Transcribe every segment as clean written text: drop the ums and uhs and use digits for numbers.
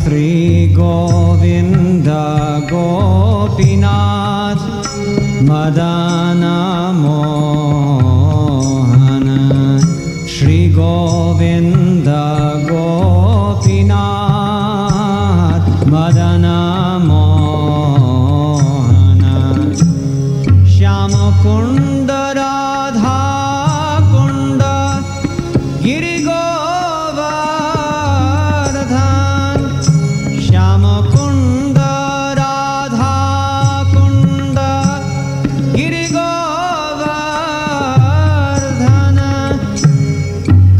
Sri Govinda Gopinath Madana Mohana Sri Govinda Gopinath Madana Mohana Shyama Kunda Radha Kunda Giri Govardhan Shyama Kunda Radha Kunda Giri Govardhan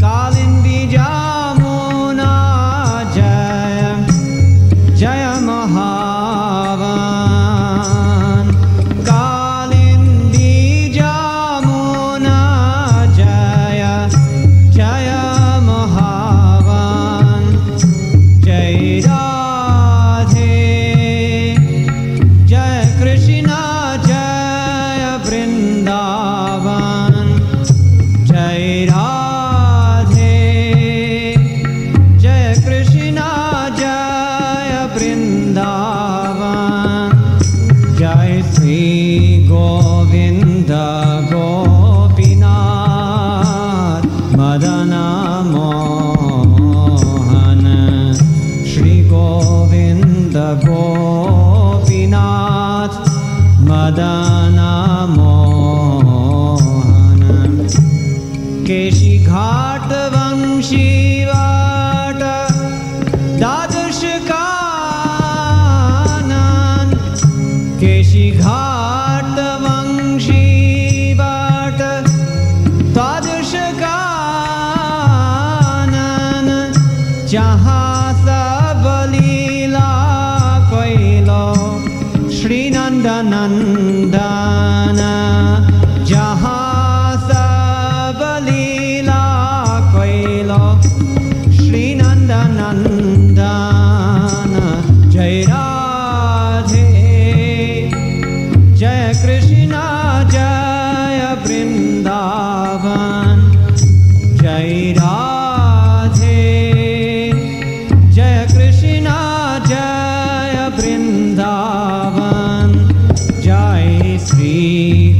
Kalindi Jamuna Jaya Jaya Mahavan Kalindi Jamuna Jaya Jaya Mahavan Jai Radhe Jai Krishna Jaya Vrindavan Jai Radhe Jai Krishna Jaya Vrindavan Jai Sri Govinda Gopinath Madana Mohana Shri Govinda Gopinath Madana Mohana Keshi Ghat Vamshi Vata Dadash Kanan Keshi Ghat Vamshi Vata Dadash Kanan Jahan Sab Leela Kailo Shri Nanda Nandana Jahan Sab Leela Kailo Shri Nanda Nandana Jai Radhe Jai Krishna Jaya Vrindavan Jai Radhe Jai Krishna Jaya Vrindavan Jai Sri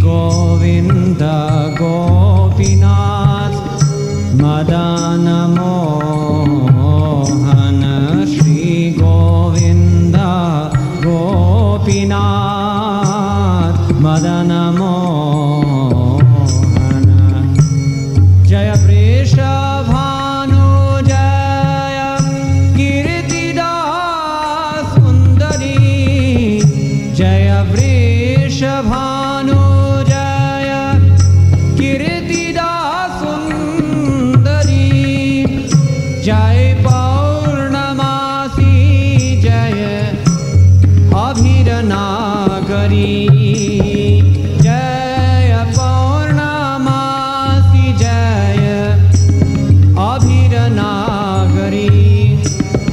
Govinda Gopinath Madana Mohana Shri Govinda Gopinath Madana Mohana Jaya Vrishabhanu Jaya Kirtida Sundari Jaya Vrishabhanu Jaya Kirtida Sundari Jai Paurnamasi Jaya Abhiranagari Jaya Paurnamasi Jaya Abhiranagari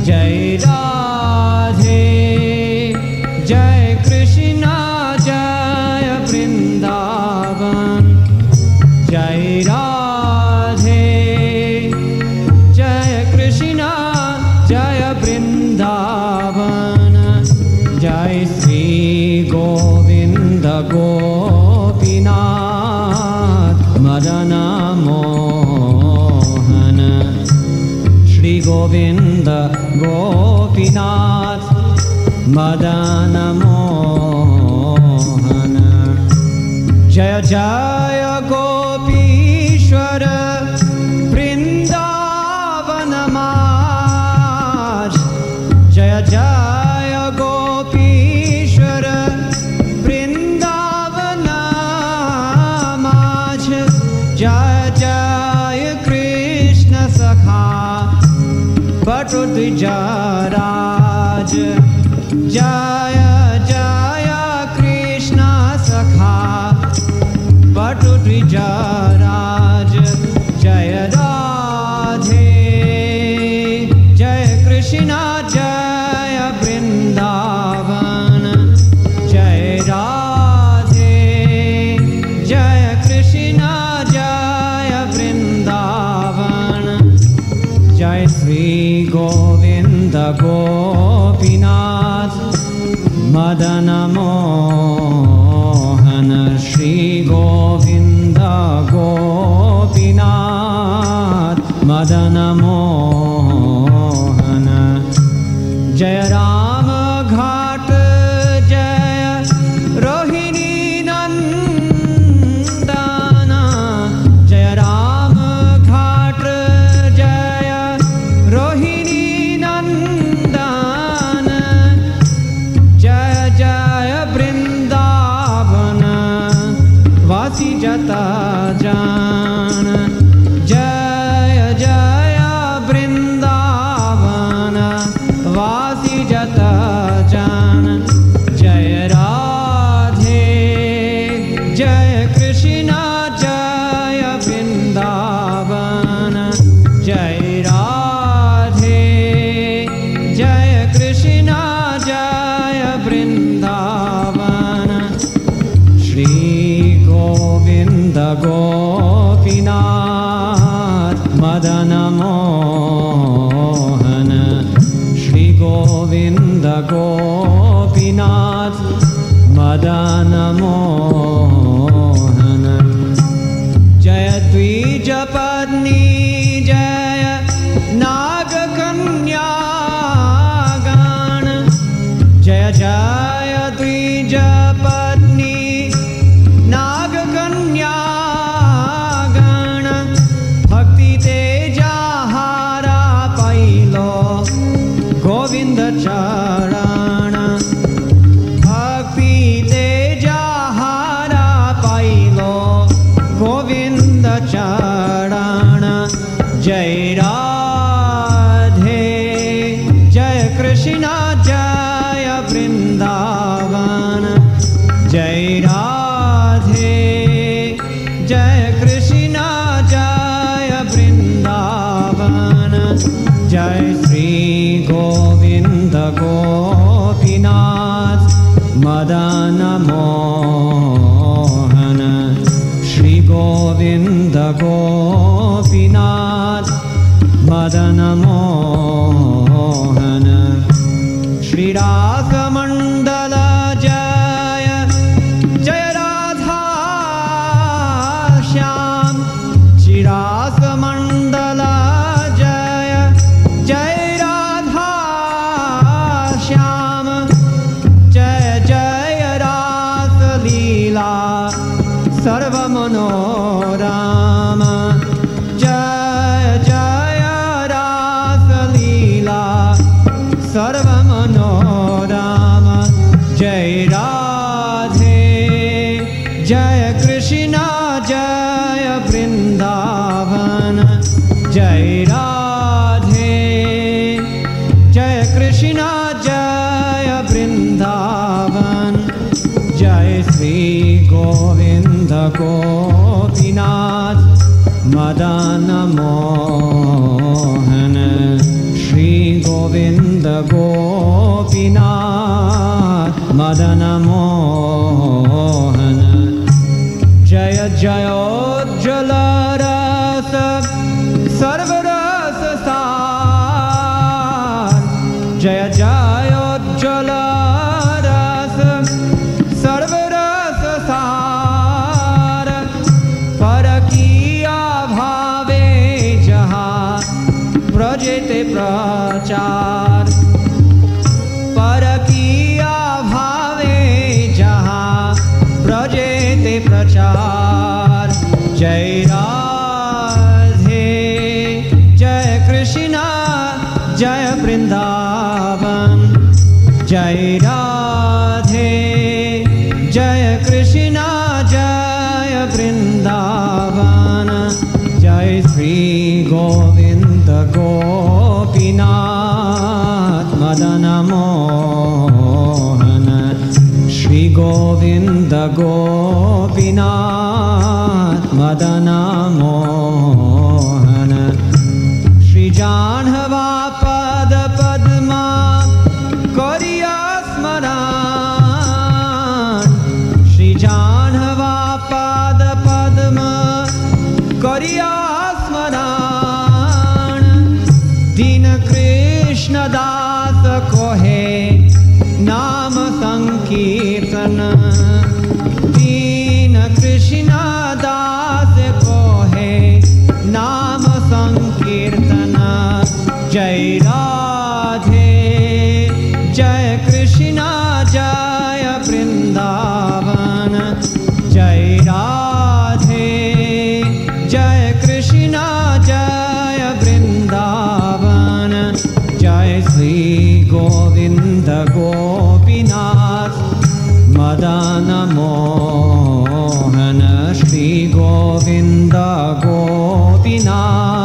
Jai Radhe Jai Krishna Jaya Vrindavan Jai Radhe Jaya Krishna Jaya Vrindavan Jai Sri Govinda Gopinath Madana Mohana Shri Govinda Gopinath Madana Mohana Jaya Jaya Gopishwara Vrindavana Maj Jaya Jaya Gopishwara Vrindavana Maj Jaya Jaya Krishna Sakha Patu Dvijaraj Jaya Jaya Krishna Sakha Patu Dvijaraj Jaya Radhe Jaya Krishna Jaya Vrindavan Jaya Radhe Jaya Krishna Jaya Vrindavan Jai Sri Govinda Go वासी जता जान जय जय वृंदावन वासी जता जान जय राधे जय कृष्ण जय वृंदावन जय राधे जय कृष्ण जय वृंदावन श्री गोविंद गोपीनाथ मदन मोहन श्री गोविंद गोपीनाथ मदन मोहन जय द्विज पत्नी जय नाग कन्या गण जय जय द्विज पत्नी नाग कन्या गण भक्ति तेजा हारा पाइलो गोविंद चरण भक्ति तेजा हारा पाइलो गोविंद चरण जय राधे जय कृष्ण जय वृंदावन जय राधे जय कृष्ण जय वृंदावन जय श्री गोविंद गोपीनाथ मदन मोहन श्री गोविंद गोपीनाथ मदन मोहन श्री रासमंडल जय जय राधा श्याम श्री रासमंडल जय जय राधा श्याम जय जय रास लीला सर्वमनोरम जय जय रास लीला सर्वमनोरम जय राधे जय कृष्ण जय वृंदावन जय राधे जय कृष्ण जय वृंदावन जय श्री गोविंद गोपीनाथ मदन मोहन श्री गोविंद गोपीनाथ मदन मोहन जय जयोज्ज्वल रस सर्वरस सार जय जयोज्ज्वल रस सर्वरस सार पर किया भावे जहाँ प्रजेते प्रचार पर किया भावे जहाँ प्रजेते प्रचार जय राधे जय कृष्ण जय वृंदावन जय राधे जय कृष्ण जय वृंदावन जय श्री गोविंद गोपीनाथ मदन मोहन श्री गोविंद गोपीनाथ मदन मोहन श्री जाह्नवा पद पद्मा करिया स्मरण श्री जाह्नवा पद पद्मा करिया स्मरण दीन कृष्ण दास कोहे नाम संकीर्तन दीन कृष्ण दास कोहे नाम संकीर्तन जय राधे जय कृष्ण जय वृंदावन जय राधे जय कृष्ण जय वृंदावन जय श्री गोविंद गोपीनाथ मदन श्री गोविन्द गोपीनाथ